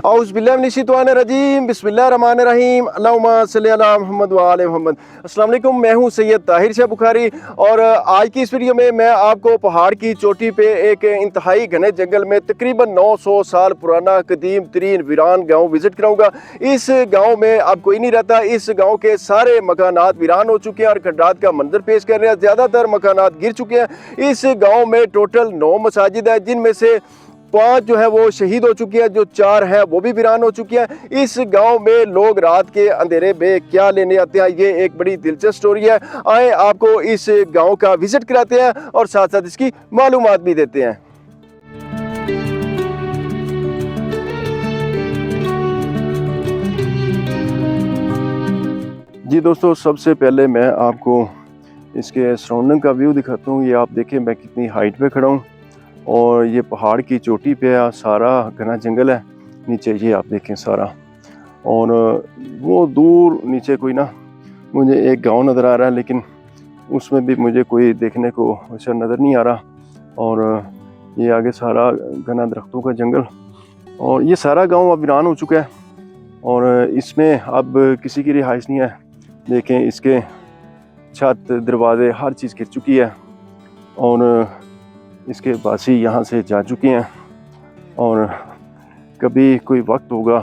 औज़ु बिल्लाहि मिनश्शैतानिर्रजीम बिस्मिल्लाहिर्रहमानिर्रहीम अल्लाहुम्मा सल्लि अला मुहम्मद व आले मुहम्मद। अस्सलाम वालेकुम, मैं हूं सैयद ताहिर शाह बुखारी और आज की इस वीडियो में मैं आपको पहाड़ की चोटी पे एक इंतहाई घने जंगल में तकरीबन 900 साल पुराना कदीम तरीन वीरान गाँव विज़िट कराऊंगा। इस गाँव में अब कोई नहीं रहता। इस गाँव के सारे मकानात वीरान हो चुके हैं और खंडात का मंजर पेश कर रहे हैं। ज़्यादातर मकानात गिर चुके हैं। इस गाँव में टोटल 9 मसाजिद है, जिनमें से 5 जो है वो शहीद हो चुकी है, जो 4 है वो भी वीरान हो चुकी है। इस गांव में लोग रात के अंधेरे में क्या लेने आते हैं, ये एक बड़ी दिलचस्प स्टोरी है। आए आपको इस गांव का विजिट कराते हैं और साथ साथ इसकी मालूमात भी देते हैं। जी दोस्तों, सबसे पहले मैं आपको इसके सराउंडिंग का व्यू दिखाता हूँ। ये आप देखें मैं कितनी हाइट पे खड़ा हूँ और ये पहाड़ की चोटी पे सारा घना जंगल है। नीचे ये आप देखें सारा, और वो दूर नीचे कोई ना मुझे एक गांव नज़र आ रहा है, लेकिन उसमें भी मुझे कोई देखने को अच्छा नज़र नहीं आ रहा। और ये आगे सारा घना दरख्तों का जंगल, और ये सारा गांव अब वीरान हो चुका है और इसमें अब किसी की रिहाइश नहीं है। देखें इसके छत, दरवाजे, हर चीज़ गिर चुकी है और इसके बासी यहाँ से जा चुके हैं। और कभी कोई वक्त होगा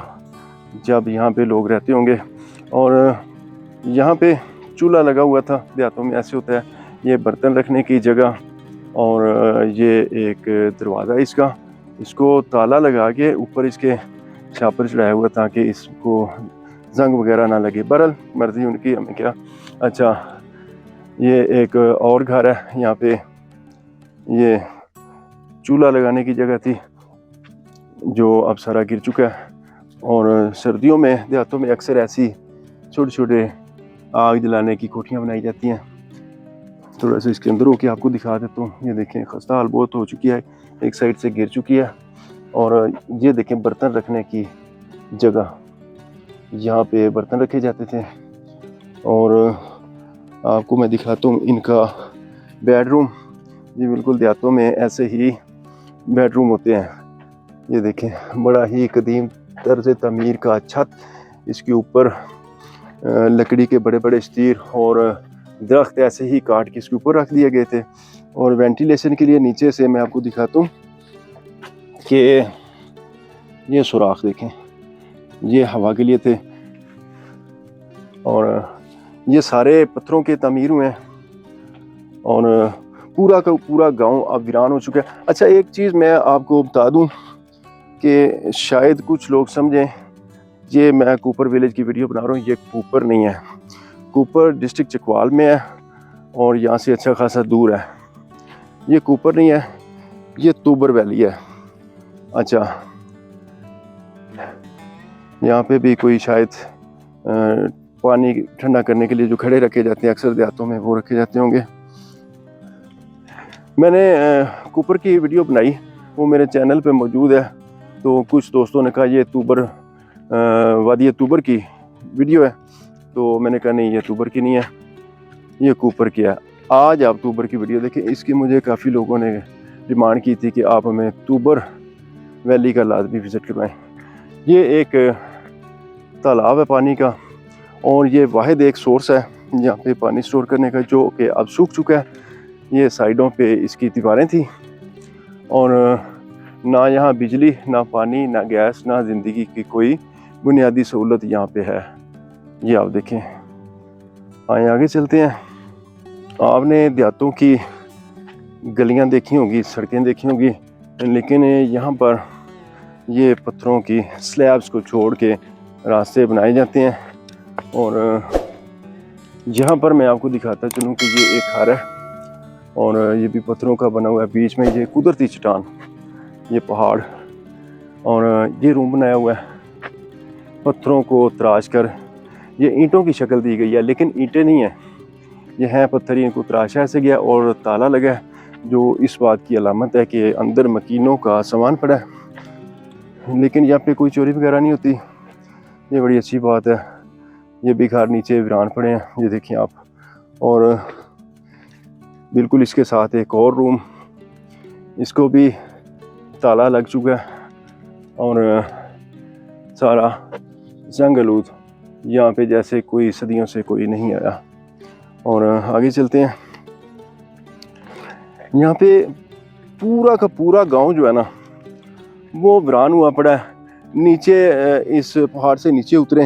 जब यहाँ पे लोग रहते होंगे। और यहाँ पे चूल्हा लगा हुआ था, देहातों में ऐसे होता है। ये बर्तन रखने की जगह और ये एक दरवाज़ा इसका, इसको ताला लगा के ऊपर इसके छापर चढ़ाया हुआ ताकि इसको जंग वगैरह ना लगे। बहरहाल मर्जी उनकी, हमें क्या। अच्छा, ये एक और घर है। यहाँ पे ये चूल्हा लगाने की जगह थी जो अब सारा गिर चुका है। और सर्दियों में देहातों में अक्सर ऐसी छोटे छोटे आग जलाने की कोठियाँ बनाई जाती हैं। थोड़ा सा इसके अंदर होके आपको दिखा देता हूँ। ये देखें खस्ता हाल बहुत हो चुकी है, एक साइड से गिर चुकी है। और ये देखें बर्तन रखने की जगह, यहाँ पे बर्तन रखे जाते थे। और आपको मैं दिखाता हूँ इनका बेडरूम। ये बिल्कुल देहातों में ऐसे ही बेडरूम होते हैं। ये देखें बड़ा ही कदीम तर्ज तमीर का छत, इसके ऊपर लकड़ी के बड़े बड़े स्टीर और दरख्त ऐसे ही काट के इसके ऊपर रख दिए गए थे। और वेंटिलेशन के लिए नीचे से मैं आपको दिखाता हूँ कि ये सुराख देखें, ये हवा के लिए थे। और ये सारे पत्थरों के तमीर हुए हैं और पूरा का पूरा गांव अब वीरान हो चुका है। अच्छा, एक चीज़ मैं आपको बता दूं कि शायद कुछ लोग समझें ये मैं कूपर विलेज की वीडियो बना रहा हूँ। ये कूपर नहीं है, कूपर डिस्ट्रिक्ट चकवाल में है और यहाँ से अच्छा खासा दूर है। ये कूपर नहीं है, ये तूबर वैली है। अच्छा, यहाँ पे भी कोई शायद पानी ठंडा करने के लिए जो खड़े रखे जाते हैं अक्सर देहातों में, वो रखे जाते होंगे। मैंने कूपर की वीडियो बनाई, वो मेरे चैनल पे मौजूद है। तो कुछ दोस्तों ने कहा ये तूबर वादी तूबर की वीडियो है, तो मैंने कहा नहीं, ये तूबर की नहीं है, ये कूपर की है। आज आप तूबर की वीडियो देखें। इसकी मुझे काफ़ी लोगों ने डिमांड की थी कि आप हमें तूबर वैली का लाजमी विज़िट करवाएं। ये एक तालाब है पानी का, और ये वाहिद एक सोर्स है यहाँ पे पानी स्टोर करने का, जो कि अब सूख चुका है। ये साइडों पे इसकी दीवारें थी और ना यहाँ बिजली, ना पानी, ना गैस, ना ज़िंदगी की कोई बुनियादी सहूलत यहाँ पे है। ये आप देखें। आए आगे चलते हैं। आपने देहातों की गलियाँ देखी होंगी, सड़कें देखी होंगी, लेकिन यहाँ पर ये पत्थरों की स्लैब्स को छोड़ के रास्ते बनाए जाते हैं। और यहाँ पर मैं आपको दिखाता चलूँ कि ये एक घर है और ये भी पत्थरों का बना हुआ है। बीच में ये कुदरती चट्टान, ये पहाड़, और ये रूम बनाया हुआ है पत्थरों को तराश कर। ये ईंटों की शक्ल दी गई है, लेकिन ईंटें नहीं हैं, ये हैं पत्थर। इनको तराशा ऐसे गया और ताला लगा है, जो इस बात की अलामत है कि अंदर मकीनों का सामान पड़ा है। लेकिन यहाँ पे कोई चोरी वगैरह नहीं होती, ये बड़ी अच्छी बात है। ये भी घर नीचे वीरान पड़े हैं, ये देखिए आप। और बिल्कुल इसके साथ एक और रूम, इसको भी ताला लग चुका है और सारा जंगलूद, यहाँ पे जैसे कोई सदियों से कोई नहीं आया। और आगे चलते हैं। यहाँ पे पूरा का पूरा गांव जो है ना वो वीरान हुआ पड़ा है। नीचे इस पहाड़ से नीचे उतरे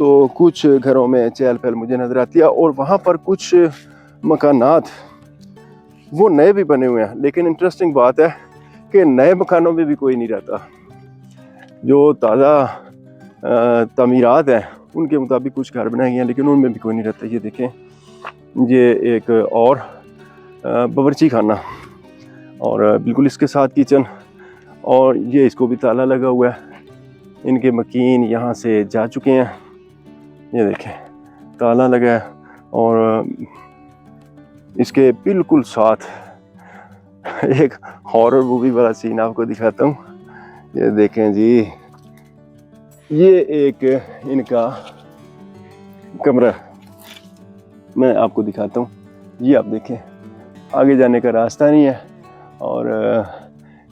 तो कुछ घरों में चहल पहल मुझे नज़र आती है, और वहाँ पर कुछ मकानात वो नए भी बने हुए हैं। लेकिन इंटरेस्टिंग बात है कि नए मकानों में भी कोई नहीं रहता। जो ताज़ा तामीरात हैं उनके मुताबिक कुछ घर बनाए गए हैं, लेकिन उनमें भी कोई नहीं रहता। ये देखें, ये एक और बावर्ची खाना, और बिल्कुल इसके साथ किचन, और ये इसको भी ताला लगा हुआ है। इनके मकीन यहाँ से जा चुके हैं। ये देखें, ताला लगा है। और इसके बिल्कुल साथ एक हॉरर मूवी वाला सीन आपको दिखाता हूँ। ये देखें जी, ये एक इनका कमरा मैं आपको दिखाता हूँ। ये आप देखें, आगे जाने का रास्ता नहीं है, और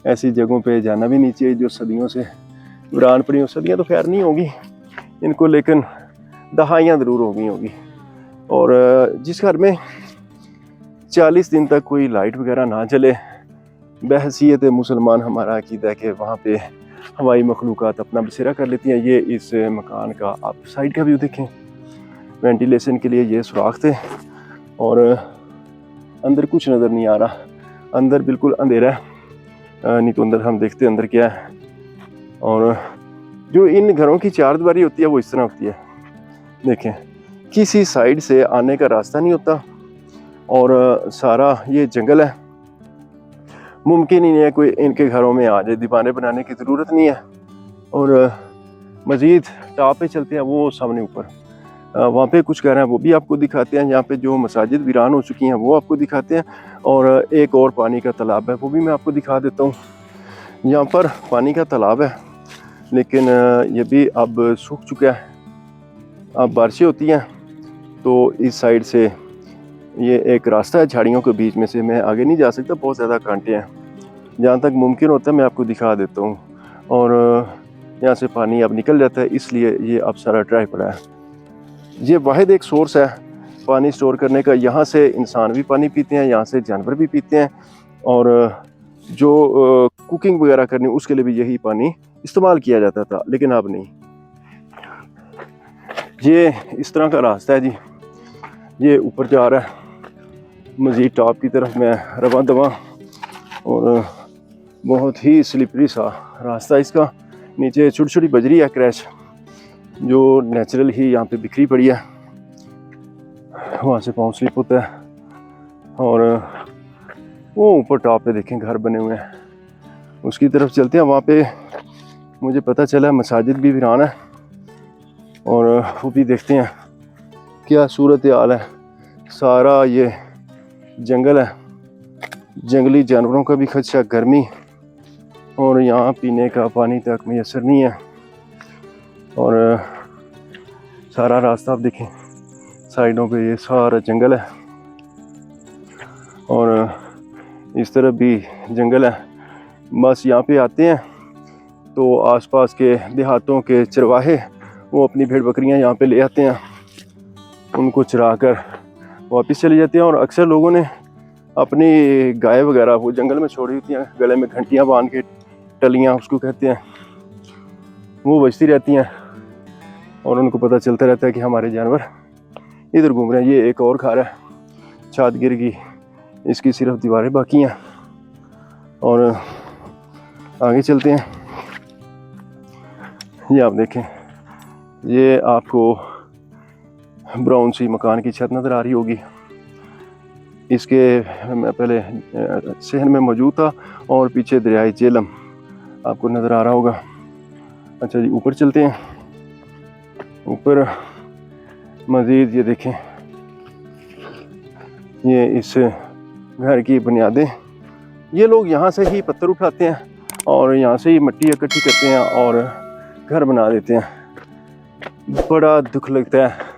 ऐसी जगहों पे जाना भी नहीं चाहिए जो सदियों से वीरान पड़ी हो। सदियाँ तो खैर नहीं होगी इनको, लेकिन दहाइयाँ ज़रूर होगी। और जिस घर में 40 दिन तक कोई लाइट वगैरह ना चले, बहसीयत मुसलमान हमारा अकीदा है कि वहाँ पे हवाई मखलूक़ात अपना बसेरा कर लेती हैं। ये इस मकान का आप साइड का व्यू देखें। वेंटिलेशन के लिए ये सुराख थे, और अंदर कुछ नज़र नहीं आ रहा। अंदर बिल्कुल अंधेरा है, नहीं तो अंदर हम देखते अंदर क्या है। और जो इन घरों की चारदीवारी होती है वो इस तरह होती है। देखें, किसी साइड से आने का रास्ता नहीं होता, और सारा ये जंगल है। मुमकिन ही नहीं है कोई इनके घरों में आ जाए, दीवाने बनाने की ज़रूरत नहीं है। और मज़ीद टॉप पे चलते हैं, वो सामने ऊपर वहाँ पे कुछ घर हैं वो भी आपको दिखाते हैं। यहाँ पे जो मसाजिद वीरान हो चुकी हैं वो आपको दिखाते हैं, और एक और पानी का तालाब है वो भी मैं आपको दिखा देता हूँ। यहाँ पर पानी का तालाब है, लेकिन ये भी अब सूख चुका है। अब बारिशें होती हैं तो इस साइड से ये एक रास्ता है झाड़ियों के बीच में से, मैं आगे नहीं जा सकता, बहुत ज़्यादा कांटे हैं। जहाँ तक मुमकिन होता है मैं आपको दिखा देता हूँ। और यहाँ से पानी अब निकल जाता है, इसलिए ये अब सारा ड्राई पड़ा है। ये वाहिद एक सोर्स है पानी स्टोर करने का। यहाँ से इंसान भी पानी पीते हैं, यहाँ से जानवर भी पीते हैं, और जो कुकिंग वगैरह करनी उसके लिए भी यही पानी इस्तेमाल किया जाता था, लेकिन अब नहीं। ये इस तरह का रास्ता है जी, ये ऊपर जा रहा है मज़ीद टॉप की तरफ मैं रवा दवा, और बहुत ही स्लिपरी सा रास्ता इसका। नीचे छोटी छोटी बजरी है क्रैश, जो नेचुरल ही यहाँ पे बिखरी पड़ी है, वहाँ से पाँव स्लिप होता है। और वो ऊपर टॉप पे देखें घर बने हुए हैं, उसकी तरफ चलते हैं। वहाँ पे मुझे पता चला मसाजिद भी वीरान है, और वो भी देखते हैं क्या सूरत हाल है। सारा ये जंगल है, जंगली जानवरों का भी खदशा, गर्मी, और यहाँ पीने का पानी तक मैसर नहीं है। और सारा रास्ता आप देखें, साइडों पे ये सारा जंगल है, और इस तरफ भी जंगल है। बस यहाँ पे आते हैं तो आसपास के देहातों के चरवाहे वो अपनी भेड़ बकरियाँ यहाँ पे ले आते हैं, उनको चरा कर वापस चले जाते हैं। और अक्सर लोगों ने अपनी गाय वगैरह वो जंगल में छोड़ी होती हैं, गले में घंटियाँ बांध के, टलियाँ उसको कहते हैं, वो बजती रहती हैं, और उनको पता चलता रहता है कि हमारे जानवर इधर घूम रहे हैं। ये एक और घर है, छत गिर गई, इसकी सिर्फ दीवारें बाकी हैं। और आगे चलते हैं। ये आप देखें, ये आपको ब्राउन सी मकान की छत नज़र आ रही होगी। इसके मैं पहले शहर में मौजूद था, और पीछे दरियाए झेलम आपको नज़र आ रहा होगा। अच्छा जी, ऊपर चलते हैं। ऊपर मज़ीद ये देखें, ये इस घर की बुनियादें, ये लोग यहाँ से ही पत्थर उठाते हैं और यहाँ से ही मिट्टी इकट्ठी करते हैं और घर बना देते हैं। बड़ा दुख लगता है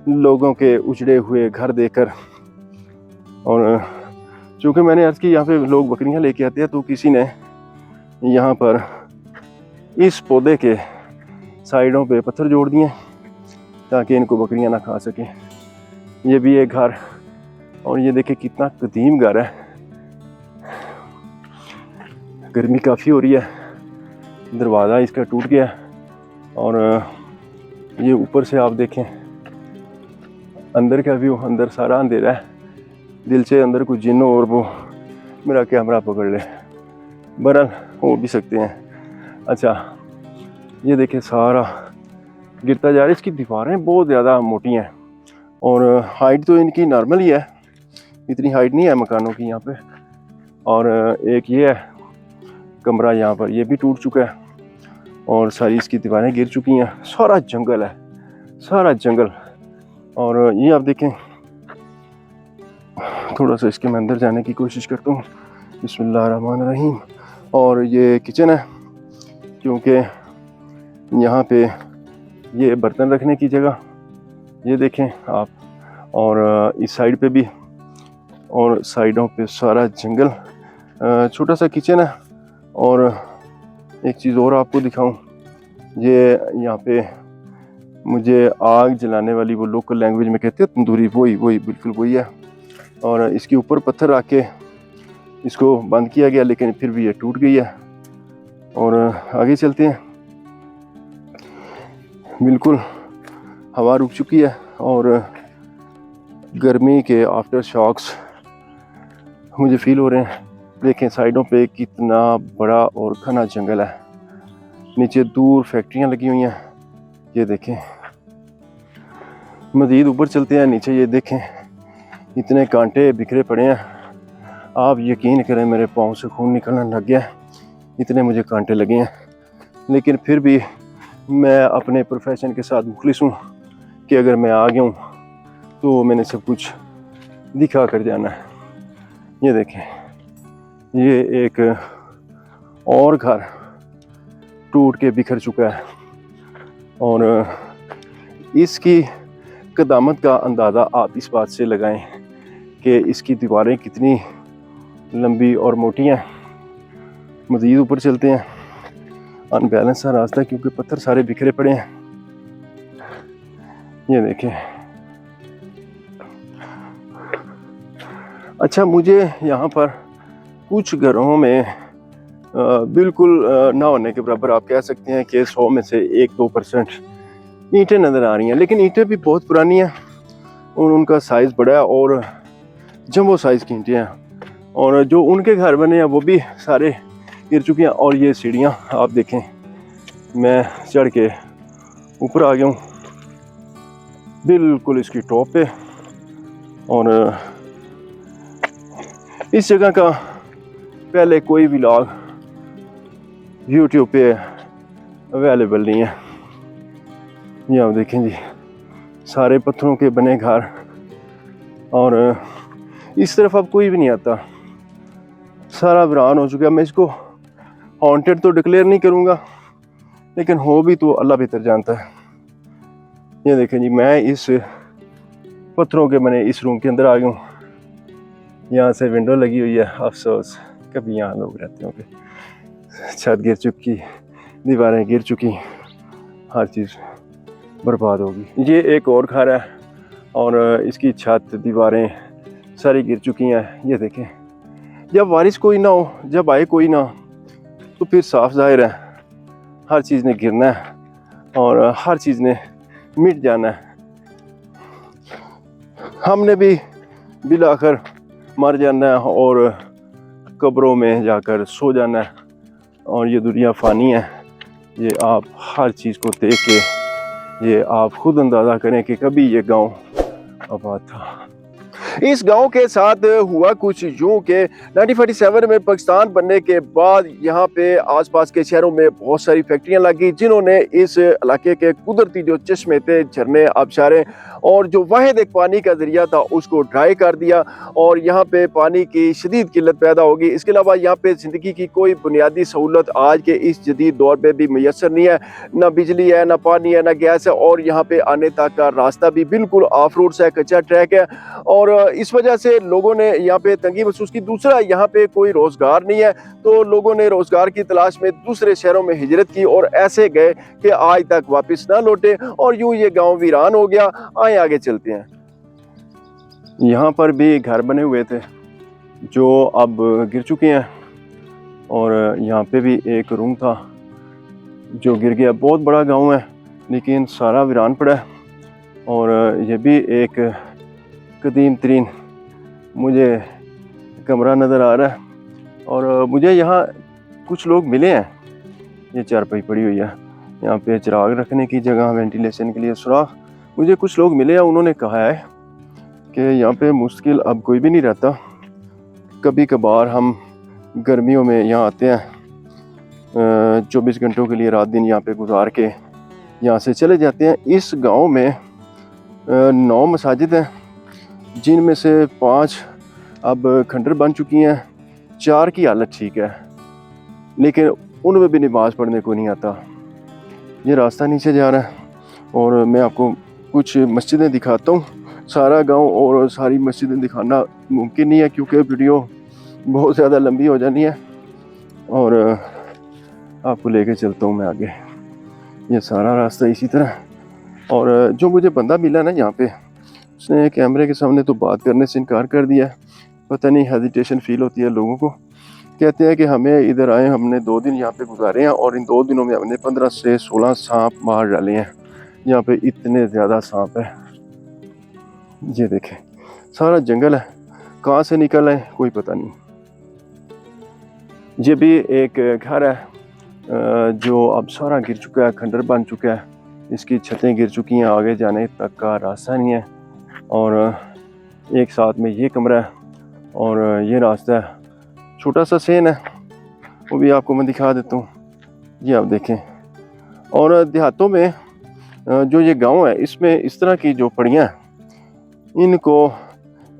लोगों के उजड़े हुए घर देखकर। और चूँकि मैंने अर्ज़ की यहाँ पे लोग बकरियाँ लेके आते हैं, तो किसी ने यहाँ पर इस पौधे के साइडों पे पत्थर जोड़ दिए ताकि इनको बकरियां ना खा सकें। ये भी एक घर, और ये देखिए कितना कदीम घर है। गर्मी काफ़ी हो रही है, दरवाज़ा इसका टूट गया और ये ऊपर से आप देखें अंदर का व्यू, अंदर सारा अंधेरा है। दिल से अंदर कुछ जिन और वो मेरा कैमरा पकड़ ले, बहरहाल हो भी सकते हैं। अच्छा, ये देखिए सारा गिरता जा रहा है। इसकी दीवारें बहुत ज़्यादा मोटी हैं और हाइट तो इनकी नॉर्मल ही है, इतनी हाइट नहीं है मकानों की यहाँ पे। और एक ये है कमरा, यहाँ पर ये भी टूट चुका है और सारी इसकी दीवारें गिर चुकी हैं। सारा जंगल है, सारा जंगल। और ये आप देखें, थोड़ा सा इसके मैं अंदर जाने की कोशिश करता हूँ। बिस्मिल्लाहिर्रहमानिर्रहीम। और ये किचन है, क्योंकि यहाँ पे ये बर्तन रखने की जगह, ये देखें आप। और इस साइड पे भी, और साइडों पे सारा जंगल। छोटा सा किचन है। और एक चीज़ और आपको दिखाऊं, ये यहाँ पे मुझे आग जलाने वाली, वो लोकल लैंग्वेज में कहते हैं तंदूरी, वही बिल्कुल वही है। और इसके ऊपर पत्थर रख के इसको बंद किया गया, लेकिन फिर भी ये टूट गई है। और आगे चलते हैं। बिल्कुल हवा रुक चुकी है और गर्मी के आफ्टर शॉक्स मुझे फील हो रहे हैं। देखें साइडों पे कितना बड़ा और घना जंगल है, नीचे दूर फैक्ट्रियां लगी हुई हैं। ये देखें, मज़ीद ऊपर चलते हैं। नीचे ये देखें इतने कांटे बिखरे पड़े हैं, आप यकीन करें मेरे पाँव से खून निकलने लग गया, इतने मुझे कांटे लगे हैं। लेकिन फिर भी मैं अपने प्रोफेशन के साथ मुखलिस हूँ कि अगर मैं आ गया हूँ तो मैंने सब कुछ दिखा कर जाना है। ये देखें, ये एक और घर टूट के बिखर चुका है और इसकी कदामत का अंदाज़ा आप इस बात से लगाएं कि इसकी दीवारें कितनी लंबी और मोटी हैं। मज़ीद ऊपर चलते हैं। अनबैलेंस सा रास्ता, क्योंकि पत्थर सारे बिखरे पड़े हैं। ये देखें। अच्छा, मुझे यहाँ पर कुछ घरों में बिल्कुल ना होने के बराबर, आप कह सकते हैं कि 100 में से 1-2% ईंटें नज़र आ रही हैं, लेकिन ईंटें भी बहुत पुरानी हैं और उनका साइज़ बड़ा है और जंबो साइज़ की ईंटें हैं। और जो उनके घर बने हैं वो भी सारे गिर चुके हैं। और ये सीढ़ियाँ आप देखें, मैं चढ़ के ऊपर आ गया हूँ बिल्कुल इसकी टॉप पे। और इस जगह का पहले कोई व्लॉग यूट्यूब पे अवेलेबल नहीं है। ये आप देखें जी, सारे पत्थरों के बने घर, और इस तरफ अब कोई भी नहीं आता, सारा वीरान हो चुका है। मैं इसको हॉन्टेड तो डिक्लेयर नहीं करूँगा, लेकिन हो भी तो अल्लाह बेहतर जानता है। ये देखें जी, मैं इस पत्थरों के बने इस रूम के अंदर आ गया हूँ। यहाँ से विंडो लगी हुई है, अफसोस कभी यहाँ लोग रहते होंगे। छत गिर चुकी, दीवारें गिर चुकी, हर चीज़ बर्बाद होगी। ये एक और घर है और इसकी छत दीवारें सारी गिर चुकी हैं। ये देखें, जब वारिस कोई ना हो, जब आए कोई ना, तो फिर साफ जाहिर है हर चीज़ ने गिरना है और हर चीज़ ने मिट जाना है। हमने भी बिलाखिर मर जाना है और कब्रों में जाकर सो जाना है। और ये दुनिया फ़ानी है, ये आप हर चीज़ को देख के ये आप खुद अंदाज़ा करें कि कभी ये गांव आबाद था। इस गांव के साथ हुआ कुछ यूं कि 1947 में पाकिस्तान बनने के बाद यहाँ पे आसपास के शहरों में बहुत सारी फैक्ट्रियां लगी, जिन्होंने इस इलाके के कुदरती जो चश्मे थे, झरने, आबशारें और जो वाहिद एक पानी का जरिया था उसको ड्राई कर दिया और यहाँ पे पानी की शदीद किल्लत पैदा होगी। इसके अलावा यहाँ पे ज़िंदगी की कोई बुनियादी सहूलत आज के इस जदीद दौर पे भी मैसर नहीं है, ना बिजली है, ना पानी है, ना गैस है, और यहाँ पे आने तक का रास्ता भी बिल्कुल ऑफ रोड से कच्चा ट्रैक है। और इस वजह से लोगों ने यहाँ पे तंगी महसूस की। दूसरा, यहाँ पे कोई रोज़गार नहीं है, तो लोगों ने रोज़गार की तलाश में दूसरे शहरों में हिजरत की और ऐसे गए कि आज तक वापस ना लौटे और यूं ये गांव वीरान हो गया। आए आगे चलते हैं। यहाँ पर भी घर बने हुए थे जो अब गिर चुके हैं और यहाँ पे भी एक रूम था जो गिर गया। बहुत बड़ा गांव है लेकिन सारा वीरान पड़ा है और ये भी एक कदीम तरीन मुझे कमरा नज़र आ रहा है। और मुझे यहाँ कुछ लोग मिले हैं। ये चारपाई पड़ी हुई है, यहाँ पे चिराग रखने की जगह, वेंटिलेशन के लिए सुराख। मुझे कुछ लोग मिले हैं, उन्होंने कहा है कि यहाँ पे मुश्किल अब कोई भी नहीं रहता। कभी कभार हम गर्मियों में यहाँ आते हैं, 24 घंटों के लिए रात दिन यहाँ पे गुजार के यहाँ से चले जाते हैं। इस गांव में 9 मसाजिद हैं जिनमें से 5 अब खंडर बन चुकी हैं, 4 की हालत ठीक है लेकिन उनमें भी नमाज पढ़ने को नहीं आता। ये रास्ता नीचे जा रहा है और मैं आपको कुछ मस्जिदें दिखाता हूँ। सारा गांव और सारी मस्जिदें दिखाना मुमकिन नहीं है क्योंकि वीडियो बहुत ज़्यादा लंबी हो जानी है और आपको लेके चलता हूँ मैं आगे। ये सारा रास्ता इसी तरह। और जो मुझे बंदा मिला ना यहाँ पे, उसने कैमरे के सामने तो बात करने से इनकार कर दिया है। पता नहीं हेजिटेशन फील होती है लोगों को। कहते हैं कि हमें इधर आए, हमने 2 दिन यहाँ पे गुजारे हैं और इन 2 दिनों में हमने 15 से 16 सांप मार डाले हैं। यहाँ पे इतने ज़्यादा सांप है। ये देखें, सारा जंगल है, कहाँ से निकल आए कोई पता नहीं। ये भी एक घर है जो अब सारा गिर चुका है, खंडर बन चुका है, इसकी छतें गिर चुकी हैं, आगे जाने तक का रास्ता नहीं है। और एक साथ में ये कमरा है और ये रास्ता है। छोटा सा सेन है, वो भी आपको मैं दिखा देता हूँ। ये आप देखें। और देहातों में जो ये गांव है, इसमें इस तरह की जो पड़ियाँ हैं, इनको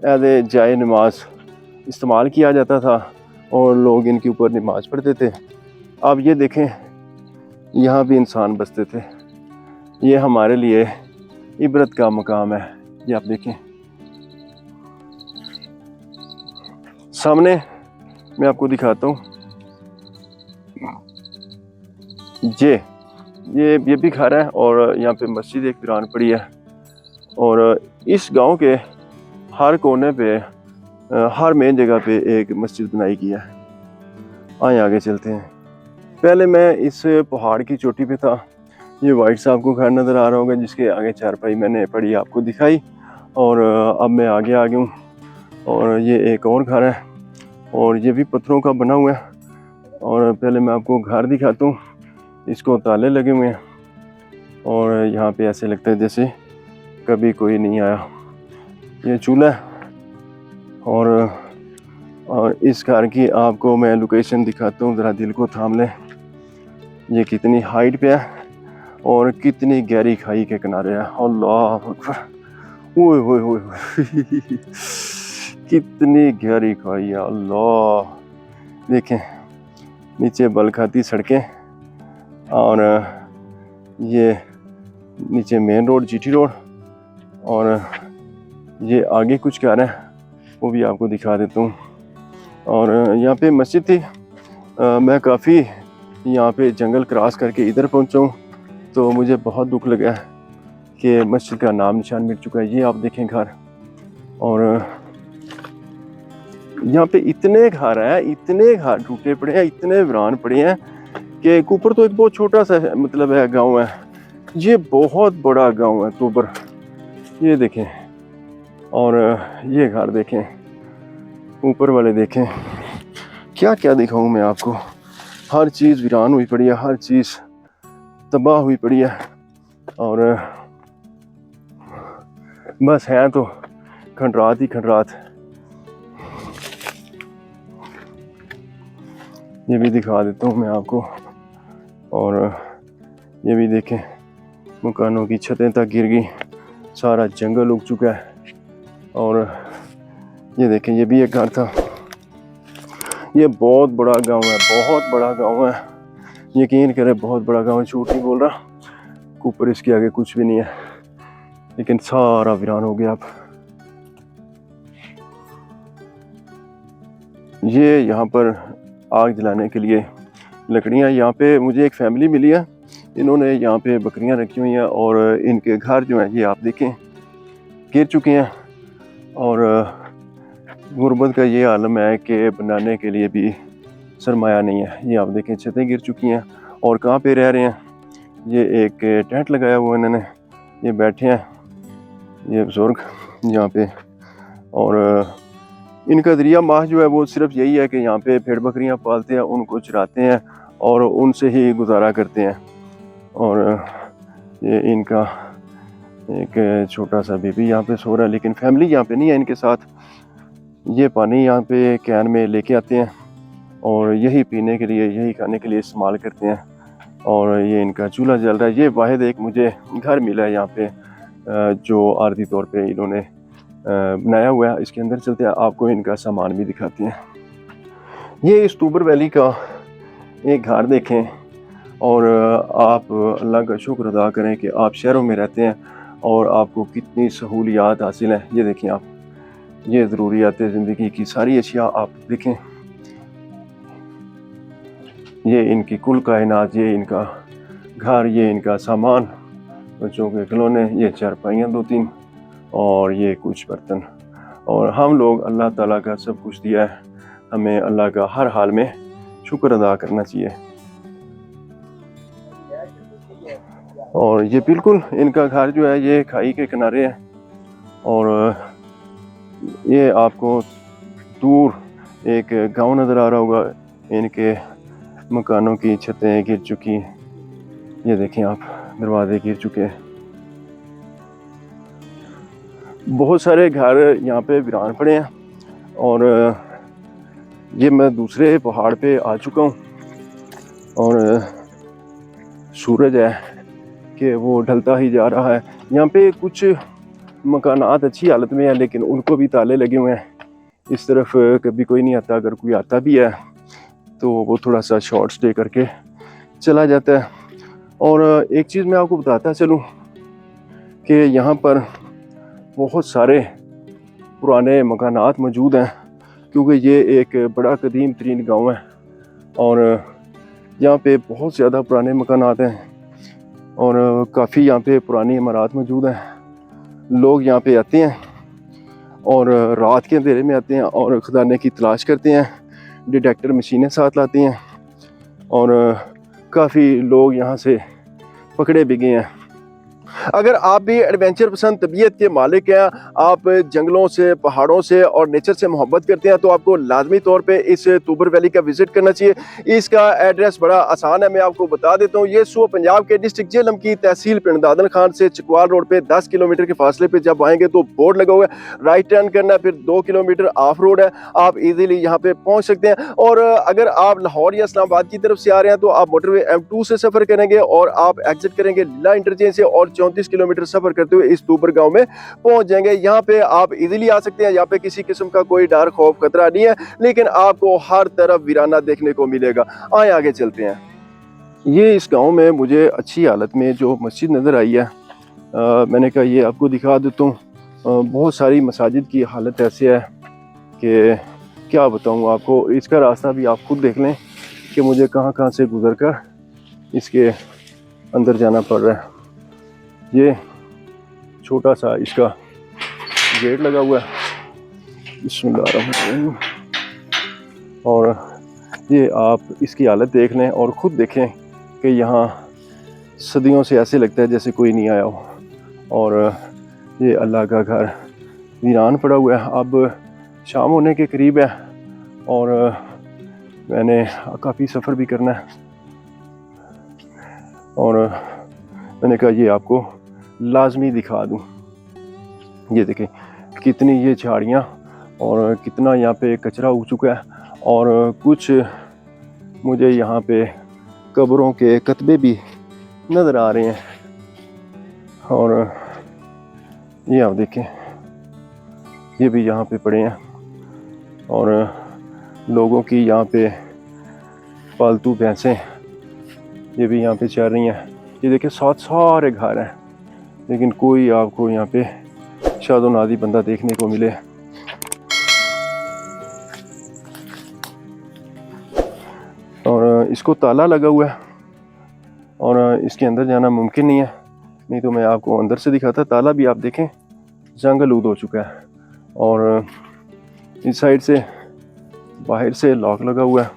एज ए जाए नमाज इस्तेमाल किया जाता था और लोग इनके ऊपर नमाज पढ़ते थे। अब ये देखें, यहाँ भी इंसान बसते थे। ये हमारे लिए इबरत का मकाम है। ये आप देखें सामने, मैं आपको दिखाता हूँ। ये भी घर है और यहाँ पे मस्जिद एक वीरान पड़ी है और इस गांव के हर कोने पे, हर मेन जगह पे एक मस्जिद बनाई गई है। आए आगे चलते हैं। पहले मैं इस पहाड़ की चोटी पे था। ये वाइट साहब को घर नज़र आ रहा होगा जिसके आगे चारपाई मैंने पड़ी आपको दिखाई। और अब मैं आगे आ गया हूँ और ये एक और घर है और ये भी पत्थरों का बना हुआ है। और पहले मैं आपको घर दिखाता हूँ। इसको ताले लगे हुए हैं और यहाँ पे ऐसे लगता है जैसे कभी कोई नहीं आया। ये चूल्हा है और इस घर की आपको मैं लोकेशन दिखाता हूँ, ज़रा दिल को थाम लें। ये कितनी हाइट पे है और कितनी गहरी खाई के किनारे है। अल्लाह अकबर, ओए होए होए कितनी गहरी खाई है। अल्लाह, देखें नीचे बल खाती सड़कें और ये नीचे मेन रोड, जीटी रोड। और ये आगे कुछ घर है, वो भी आपको दिखा देता हूँ। और यहाँ पे मस्जिद थी। मैं काफ़ी यहाँ पे जंगल क्रॉस करके इधर पहुँचा हूँ तो मुझे बहुत दुख लगा है कि मस्जिद का नाम निशान मिट चुका है। ये आप देखें घर। और यहाँ पे इतने घर हैं, इतने घर टूटे पड़े हैं, इतने वीरान पड़े हैं कि ऊपर तो एक बहुत छोटा सा मतलब है गांव है, ये बहुत बड़ा गांव है तोबर। ये देखें और ये घर देखें, ऊपर वाले देखें। क्या क्या दिखाऊं मैं आपको। हर चीज़ वीरान हुई पड़ी है, हर चीज़ तबाह हुई पड़ी है। और बस है तो खंडरात ही खंडरात। ये भी दिखा देता हूँ मैं आपको। और ये भी देखें, मकानों की छतें तक गिर गई, सारा जंगल उग चुका है। और ये देखें, ये भी एक घर था। ये बहुत बड़ा गांव है, बहुत बड़ा गांव है, यकीन करें बहुत बड़ा गांव है, झूठ नहीं बोल रहा। ऊपर इसके आगे कुछ भी नहीं है, लेकिन सारा वीरान हो गया अब। ये यहाँ पर आग जलाने के लिए लकड़ियाँ, यहाँ पे मुझे एक फैमिली मिली है, इन्होंने यहाँ पे बकरियाँ रखी हुई हैं और इनके घर जो हैं ये आप देखें गिर चुके हैं। और गुर्बत का ये आलम है कि बनाने के लिए भी सरमाया नहीं है। ये आप देखें छतें गिर चुकी हैं और कहाँ पे रह रहे हैं। ये एक टेंट लगाया हुआ है इन्होंने, ये बैठे हैं ये बुजुर्ग यहाँ पे। और इनका ज़रिया माह जो है वो सिर्फ यही है कि यहाँ पे भेड़ बकरियाँ पालते हैं, उनको चराते हैं और उनसे ही गुजारा करते हैं। और ये इनका एक छोटा सा बेबी यहाँ पे सो रहा है, लेकिन फैमिली यहाँ पे नहीं है इनके साथ। ये पानी यहाँ पे कैन में लेके आते हैं और यही पीने के लिए, यही खाने के लिए इस्तेमाल करते हैं। और ये इनका चूल्हा जल रहा है। ये वाहिद एक मुझे घर मिला है यहाँ पे जो आर्जी तौर पे इन्होंने बनाया हुआ है। इसके अंदर चलते हैं, आपको इनका सामान भी दिखाते हैं। ये इस तूबर वैली का एक घर देखें और आप अल्लाह का शुक्र अदा करें कि आप शहरों में रहते हैं और आपको कितनी सहूलियात हासिल हैं। ये देखें आप, ये ज़रूरियात ज़िंदगी की सारी अशिया आप देखें। ये इनकी कुल कायनात, ये इनका घर, ये इनका सामान, बच्चों के खिलौने, ये चारपाइयाँ 2-3 और ये कुछ बर्तन। और हम लोग अल्लाह ताला का सब कुछ दिया है, हमें अल्लाह का हर हाल में शुक्र अदा करना चाहिए। और ये बिल्कुल इनका घर जो है ये खाई के किनारे है और ये आपको दूर एक गांव नज़र आ रहा होगा। इनके मकानों की छतें गिर चुकी, ये देखें आप, दरवाजे गिर चुके हैं। बहुत सारे घर यहाँ पे वीरान पड़े हैं। और ये मैं दूसरे पहाड़ पे आ चुका हूँ और सूरज है कि वो ढलता ही जा रहा है। यहाँ पे कुछ मकानात अच्छी हालत में हैं, लेकिन उनको भी ताले लगे हुए हैं। इस तरफ कभी कोई नहीं आता, अगर कोई आता भी है तो वो थोड़ा सा शॉर्ट स्टे करके चला जाता है। और एक चीज़ मैं आपको बताता चलूँ कि यहाँ पर बहुत सारे पुराने मकानात मौजूद हैं, क्योंकि ये एक बड़ा कदीम तरीन गाँव है और यहाँ पे बहुत ज़्यादा पुराने मकानात हैं और काफ़ी यहाँ पे पुरानी इमारत मौजूद हैं। लोग यहाँ पे आते हैं और रात के अंधेरे में आते हैं और खजाने की तलाश करते हैं। डिटेक्टर मशीनें साथ लाते हैं और काफ़ी लोग यहाँ से पकड़े भी गए हैं। अगर आप भी एडवेंचर पसंद तबीयत के मालिक हैं, आप जंगलों से, पहाड़ों से और नेचर से मोहब्बत करते हैं, तो आपको लाजमी तौर पे इस तूबर वैली का विजिट करना चाहिए। इसका एड्रेस बड़ा आसान है, मैं आपको बता देता हूँ। ये सूबा पंजाब के डिस्ट्रिक्ट जेहलम की तहसील पिंड दादन खान से चकवाल रोड पे 10 किलोमीटर के फासले पे जब आएंगे तो बोर्ड लगा हुआ है, राइट टर्न करना है, फिर 2 किलोमीटर ऑफ रोड है, आप इजीली यहाँ पे पहुँच सकते हैं। और अगर आप लाहौर या इस्लामाबाद की तरफ से आ रहे हैं तो आप मोटरवे M2 से सफ़र करेंगे और आप एग्जिट करेंगे लीला इंटरचेंज से और 34 किलोमीटर सफर करते हुए इस तूबर गांव में पहुंच जाएंगे। यहाँ पे आप इजीली आ सकते हैं, यहाँ पे किसी किस्म का कोई डर खौफ खतरा नहीं है, लेकिन आपको हर तरफ वीराना देखने को मिलेगा। आए आगे चलते हैं। ये इस गांव में मुझे अच्छी हालत में जो मस्जिद नज़र आई है, मैंने कहा ये आपको दिखा देता हूँ। बहुत सारी मसाजिद की हालत ऐसे है कि क्या बताऊँ आपको। इसका रास्ता भी आप खुद देख लें कि मुझे कहाँ कहाँ से गुजर कर इसके अंदर जाना पड़ रहा है। ये छोटा सा इसका गेट लगा हुआ है, बिस्मिल्लाहिर्रहमानिर्रहीम। और ये आप इसकी हालत देख लें और ख़ुद देखें कि यहाँ सदियों से ऐसे लगता है जैसे कोई नहीं आया हो। और ये अल्लाह का घर वीरान पड़ा हुआ है। अब शाम होने के करीब है और मैंने काफ़ी सफ़र भी करना है और मैंने कहा ये आपको लाजमी दिखा दूँ। ये देखें कितनी ये झाड़ियाँ और कितना यहाँ पे कचरा उग चुका है और कुछ मुझे यहाँ पे कब्रों के कतबे भी नज़र आ रहे हैं। और ये आप देखें ये भी यहाँ पे पड़े हैं और लोगों की यहाँ पे पालतू भैंसें ये भी यहाँ पे चल रही हैं। ये देखें सारे घर हैं, लेकिन कोई आपको यहाँ पे शादो नादी बंदा देखने को मिले। इसको ताला लगा हुआ है और इसके अंदर जाना मुमकिन नहीं है, नहीं तो मैं आपको अंदर से दिखाता। ताला भी आप देखें जंग आलूद हो चुका है और इस साइड से बाहर से लॉक लगा हुआ है,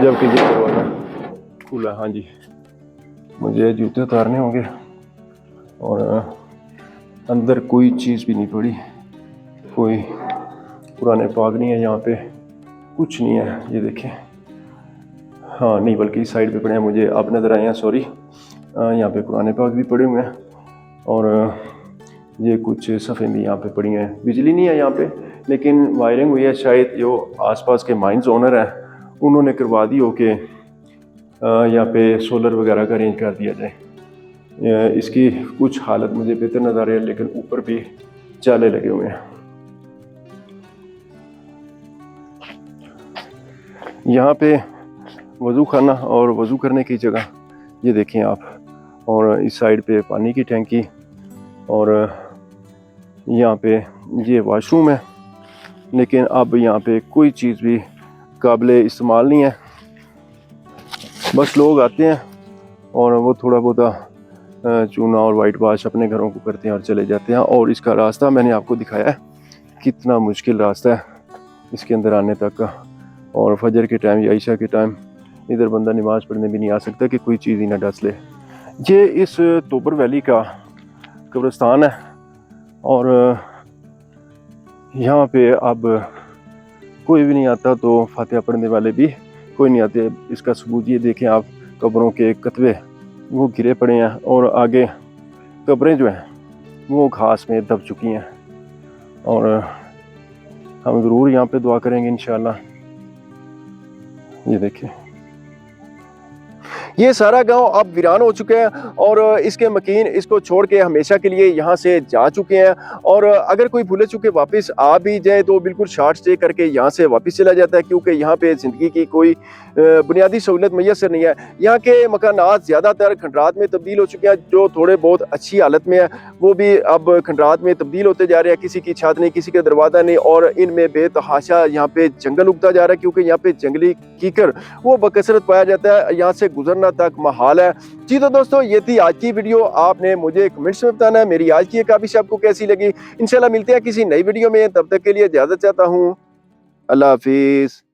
जबकि ये दरवाजा खुला। हाँ जी, मुझे जूते उतारने होंगे और अंदर कोई चीज़ भी नहीं पड़ी, कोई पुराने पाग नहीं है यहाँ पे, कुछ नहीं है। ये देखें, हाँ नहीं बल्कि इस साइड पे पड़े हैं, मुझे आप नज़र आए हैं, सॉरी। यहाँ पे पुराने पाग भी पड़े हुए हैं और ये कुछ सफ़ेद भी यहाँ पे पड़ी हैं। बिजली नहीं है यहाँ पे, लेकिन वायरिंग हुई है। शायद जो आसपास के माइंस ओनर हैं उन्होंने करवा दी हो कि यहाँ पे सोलर वगैरह का अरेंज कर दिया जाए। इसकी कुछ हालत मुझे बेहतर नज़र आ रही है, लेकिन ऊपर भी जाले लगे हुए हैं। यहाँ पे वज़ू खाना और वज़ू करने की जगह ये देखें आप, और इस साइड पे पानी की टैंकी और यहाँ पे ये वॉशरूम है, लेकिन अब यहाँ पे कोई चीज़ भी काबिले इस्तेमाल नहीं है। बस लोग आते हैं और वो थोड़ा बहुत चूना और वाइट वाश अपने घरों को करते हैं और चले जाते हैं। और इसका रास्ता मैंने आपको दिखाया है, कितना मुश्किल रास्ता है इसके अंदर आने तक का। और फजर के टाइम या ईशा के टाइम इधर बंदा नमाज़ पढ़ने भी नहीं आ सकता कि कोई चीज़ ही ना डस ले। ये इस तोबर वैली का कब्रिस्तान है और यहाँ पे अब कोई भी नहीं आता, तो फातिहा पढ़ने वाले भी कोई नहीं आते। इसका सबूत ये देखें आप, कब्रों के कतवे वो गिरे पड़े हैं और आगे कब्रें जो हैं वो घास में दब चुकी हैं। और हम ज़रूर यहाँ पे दुआ करेंगे इंशाल्लाह। ये देखिए, ये सारा गांव अब वीरान हो चुका है और इसके मकीन इसको छोड़ के हमेशा के लिए यहाँ से जा चुके हैं। और अगर कोई भूले चुके वापस आ भी जाए तो बिल्कुल शॉर्ट स्टे करके यहाँ से वापस चला जाता है, क्योंकि यहाँ पे ज़िंदगी की कोई बुनियादी सहूलत मैसर नहीं है। यहाँ के मकानात ज़्यादातर खंडरात में तब्दील हो चुके हैं, जो थोड़े बहुत अच्छी हालत में है वो भी अब खंडरात में तब्दील होते जा रहे हैं। किसी की छत नहीं, किसी का दरवाज़ा नहीं, और इनमें बेतहाशा यहाँ पे जंगल उगता जा रहा है, क्योंकि यहाँ पे जंगली कीकर वो बकसरत पाया जाता है, यहाँ से गुजरना तक महाल है। जी तो दोस्तों, ये थी आज की वीडियो। आपने मुझे कमेंट्स में बताना है मेरी आज की काबिश आपको कैसी लगी। इंशाल्लाह मिलते हैं किसी नई वीडियो में, तब तक के लिए इजाज़त चाहता हूँ। अल्लाह हाफिज़।